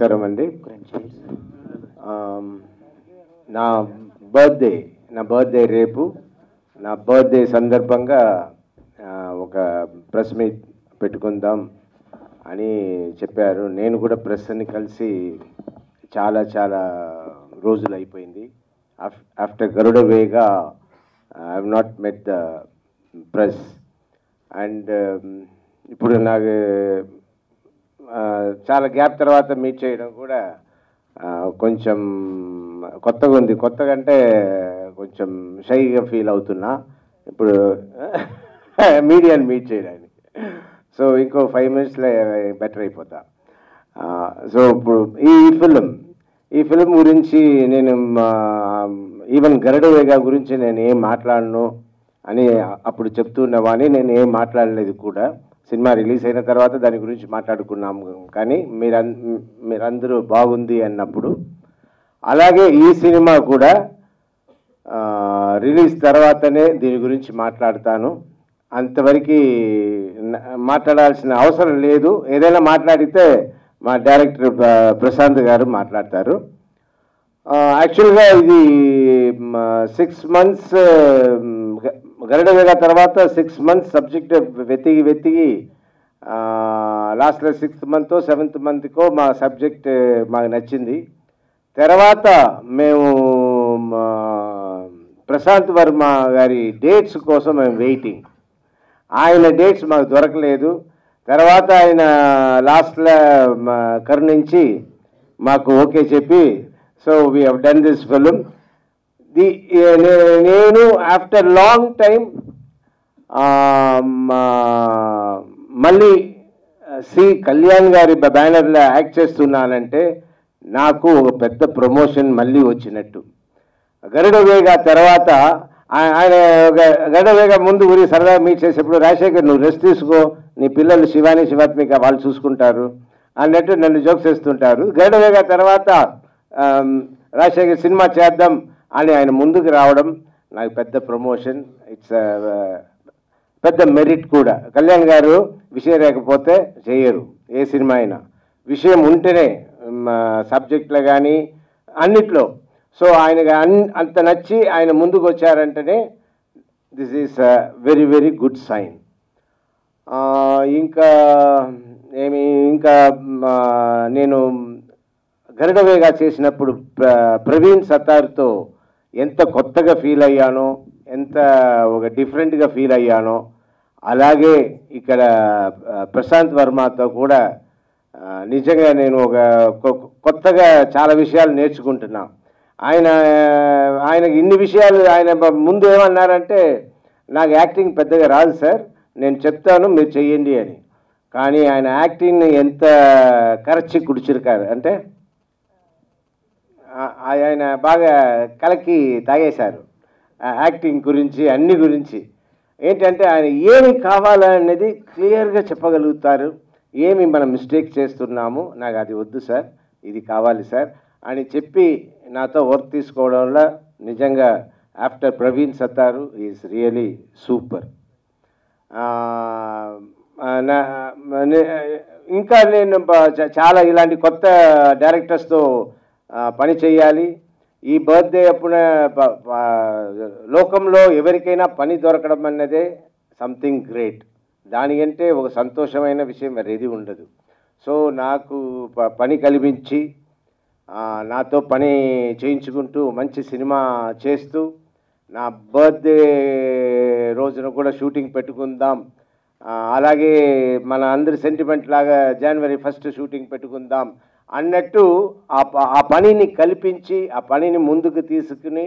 నమస్కారం అండి. నా బర్త్డే రేపు. నా బర్త్డే సందర్భంగా ఒక ప్రెస్ మీట్ పెట్టుకుందాం అని చెప్పారు. నేను కూడా ప్రెస్ని కలిసి చాలా రోజులు అయిపోయింది. After Garuda Vega I have not met the press. And ఇప్పుడు నాకు చాలా గ్యాప్ తర్వాత మీట్ చేయడం కూడా కొంచెం కొత్తగా ఉంది. కొత్తగా అంటే కొంచెం షైగా ఫీల్ అవుతున్నా ఇప్పుడు మీడియాని మీట్ చేయడానికి. సో ఇంకో 5 minutesలో బెటర్ అయిపోతా. సో ఇప్పుడు ఈ ఫిలిం గురించి నేను ఈవెన్ గరుడ వేగా గురించి నేను ఏం మాట్లాడను అని అప్పుడు చెప్తున్నవాని. నేను ఏం మాట్లాడలేదు కూడా. సినిమా రిలీజ్ అయిన తర్వాత దాని గురించి మాట్లాడుకున్నాము. కానీ మీరందరూ బాగుంది అన్నప్పుడు, అలాగే ఈ సినిమా కూడా రిలీజ్ తర్వాతనే దీని గురించి మాట్లాడతాను. అంతవరకు మాట్లాడాల్సిన అవసరం లేదు. ఏదైనా మాట్లాడితే మా డైరెక్టర్ ప్రశాంత్ గారు మాట్లాడతారు. యాక్చువల్గా ఇది 6 months గరుడ వేగా తర్వాత 6 months సబ్జెక్ట్ వెతికి లాస్ట్లో 6th month 7th monthకో మా సబ్జెక్ట్ మాకు నచ్చింది. తర్వాత మేము ప్రశాంత్ వర్మ గారి డేట్స్ కోసం మేము వెయిటింగ్. ఆయన డేట్స్ మాకు దొరకలేదు. తర్వాత ఆయన లాస్ట్లో కరుణించి మాకు ఓకే చెప్పి, so we have done this film. నేను ఆఫ్టర్ లాంగ్ టైం మళ్ళీ సి కళ్యాణ్ గారి బ్యానర్లో యాక్ట్ చేస్తున్నానంటే నాకు ఒక పెద్ద ప్రమోషన్ మళ్ళీ వచ్చినట్టు. గరుడ వేగా తర్వాత ఆయన గరుడ వేగా ముందు ఊరి సరదా మీట్ చేసేప్పుడు, రాజశేఖర్ నువ్వు రెస్ట్ తీసుకో, నీ పిల్లలు శివాని శివాత్మిక వాళ్ళు చూసుకుంటారు అన్నట్టు నన్ను జోక్స్ చేస్తుంటారు. గరుడ వేగా తర్వాత రాజశేఖర్ సినిమా చేద్దాం అని ఆయన ముందుకు రావడం నాకు పెద్ద ప్రమోషన్. ఇట్స్ పెద్ద మెరిట్ కూడా. కళ్యాణ్ గారు విషయం లేకపోతే చేయరు ఏ సినిమా అయినా. విషయం ఉంటేనే సబ్జెక్ట్లో కానీ అన్నిట్లో. సో ఆయనకి అంత నచ్చి ఆయన ముందుకు వచ్చారంటేనే this is very good sign. ఇంకా నేను గరుడ వేగా చేసినప్పుడు ప్రవీణ్ సత్తార్తో ఎంత కొత్తగా ఫీల్ అయ్యానో, ఎంత ఒక డిఫరెంట్గా ఫీల్ అయ్యానో, అలాగే ఇక్కడ ప్రశాంత్ వర్మతో కూడా నిజంగా నేను ఒక కొత్తగా చాలా విషయాలు నేర్చుకుంటున్నా. ఆయనకి ఇన్ని విషయాలు ఆయన ముందు ఏమన్నారంటే, నాకు యాక్టింగ్ పెద్దగా రాదు సార్, నేను చెప్తాను మీరు చెయ్యండి అని. కానీ ఆయన యాక్టింగ్ని ఎంత కరచి కుడిచిరుకారు అంటే ఆయన బాగా కలకి తాగేశారు యాక్టింగ్ గురించి, అన్ని గురించి. ఏంటంటే ఆయన ఏమి కావాలనేది క్లియర్గా చెప్పగలుగుతారు. ఏమి మనం మిస్టేక్ చేస్తున్నాము, నాకు అది వద్దు సార్, ఇది కావాలి సార్ అని చెప్పి నాతో వర్క్ తీసుకోవడంలో నిజంగా after Praveen Sattaru is really super. ఇంకా నేను చాలా ఇలాంటి కొత్త డైరెక్టర్స్తో పని చేయాలి. ఈ బర్త్డే అప్పుడు లోకంలో ఎవరికైనా పని దొరకడం అన్నదే సంథింగ్ గ్రేట్. దానికంటే ఒక సంతోషమైన విషయం మరేది ఉండదు. సో నాకు పని కల్పించి నాతో పని చేయించుకుంటూ మంచి సినిమా చేస్తూ, నా బర్త్డే రోజున కూడా షూటింగ్ పెట్టుకుందాం, అలాగే మన అందరి సెంటిమెంట్ లాగా January 1st షూటింగ్ పెట్టుకుందాం అన్నట్టు ఆ పనిని కల్పించి, ఆ పనిని ముందుకు తీసుకుని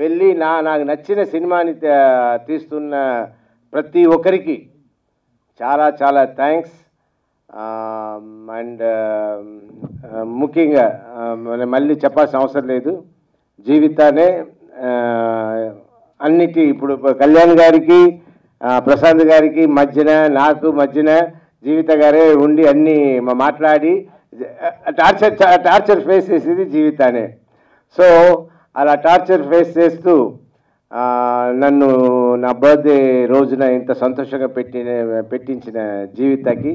వెళ్ళి నాకు నచ్చిన సినిమాని తీస్తున్న ప్రతి ఒక్కరికి చాలా థ్యాంక్స్. అండ్ ముఖ్యంగా మళ్ళీ చెప్పాల్సిన అవసరం లేదు, జీవితానే అన్నిటి ఇప్పుడు కళ్యాణ్ గారికి ప్రశాంత్ గారికి నాకు మధ్యన జీవిత గారే ఉండి అన్నీ మాట్లాడి టార్చర్ ఫేస్ చేసేది జీవితానే. సో అలా టార్చర్ ఫేస్ చేస్తూ నన్ను నా బర్త్డే రోజున ఇంత సంతోషంగా పెట్టించిన జీవితకి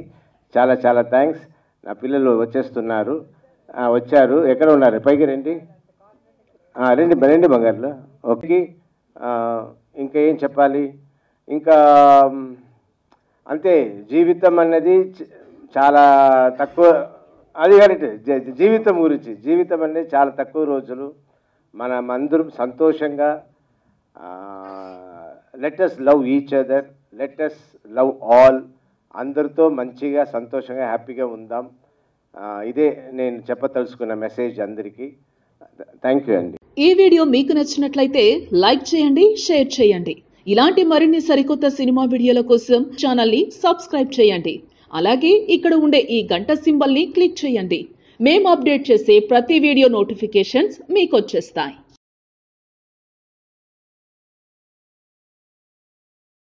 చాలా థ్యాంక్స్. నా పిల్లలు వచ్చేస్తున్నారు, వచ్చారు. ఎక్కడ ఉన్నారు? పైకి రండి. రండి రండి బంగారులో. ఓకే. ఇంకా ఏం చెప్పాలి? ఇంకా అంతే, జీవితం అన్నది చాలా తక్కువ. అది కరెక్ట్. జీవితం గురించి, జీవితం అనేది చాలా తక్కువ రోజులు. మనం అందరం సంతోషంగా let us love each other, let us love all. అందరితో మంచిగా సంతోషంగా హ్యాపీగా ఉందాం. ఇదే నేను చెప్పదలుచుకున్న మెసేజ్ అందరికీ. థ్యాంక్ యూ అండి. ఈ వీడియో మీకు నచ్చినట్లయితే లైక్ చేయండి, షేర్ చేయండి. ఇలాంటి మరిన్ని సరికొత్త సినిమా వీడియోల కోసం ఛానల్ని సబ్స్క్రైబ్ చేయండి. అలాగే ఇక్కడ ఉండే ఈ గంట సింబల్ని క్లిక్ చేయండి. మేము అప్డేట్ చేసే ప్రతి వీడియో నోటిఫికేషన్స్ మీకు వచ్చేస్తాయి.